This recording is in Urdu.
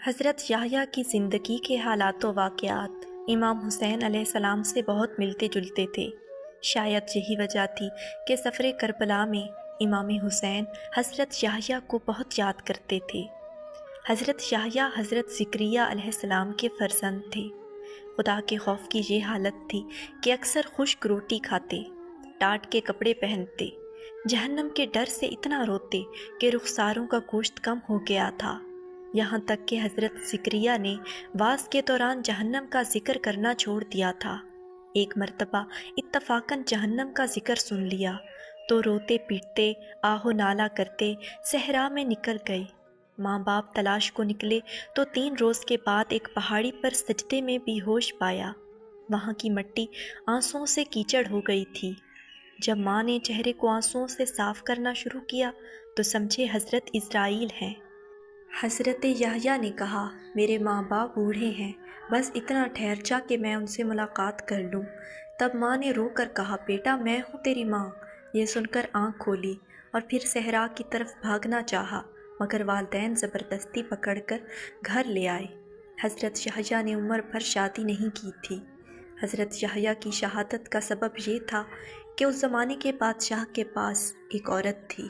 حضرت یحییٰ کی زندگی کے حالات و واقعات امام حسین علیہ السلام سے بہت ملتے جلتے تھے۔ شاید یہی وجہ تھی کہ سفر کربلا میں امام حسین حضرت یحییٰ کو بہت یاد کرتے تھے۔ حضرت یحییٰ حضرت زکریہ علیہ السلام کے فرزند تھے۔ خدا کے خوف کی یہ حالت تھی کہ اکثر خشک روٹی کھاتے، ٹاٹ کے کپڑے پہنتے، جہنم کے ڈر سے اتنا روتے کہ رخساروں کا گوشت کم ہو گیا تھا۔ یہاں تک کہ حضرت زکریہ نے وعظ کے دوران جہنم کا ذکر کرنا چھوڑ دیا تھا۔ ایک مرتبہ اتفاقاً جہنم کا ذکر سن لیا تو روتے پیٹتے آہ و نالہ کرتے صحرا میں نکل گئے۔ ماں باپ تلاش کو نکلے تو 3 روز کے بعد ایک پہاڑی پر سجدے میں بے ہوش پایا۔ وہاں کی مٹی آنسوؤں سے کیچڑ ہو گئی تھی۔ جب ماں نے چہرے کو آنسوؤں سے صاف کرنا شروع کیا تو سمجھے حضرت اسرائیل ہیں۔ حضرت یحییٰ نے کہا، میرے ماں باپ بوڑھے ہیں، بس اتنا ٹھہر جا کہ میں ان سے ملاقات کر لوں۔ تب ماں نے رو کر کہا، بیٹا میں ہوں تیری ماں۔ یہ سن کر آنکھ کھولی اور پھر صحرا کی طرف بھاگنا چاہا، مگر والدین زبردستی پکڑ کر گھر لے آئے۔ حضرت یحییٰ نے عمر بھر شادی نہیں کی تھی۔ حضرت یحییٰ کی شہادت کا سبب یہ تھا کہ اس زمانے کے بادشاہ کے پاس ایک عورت تھی۔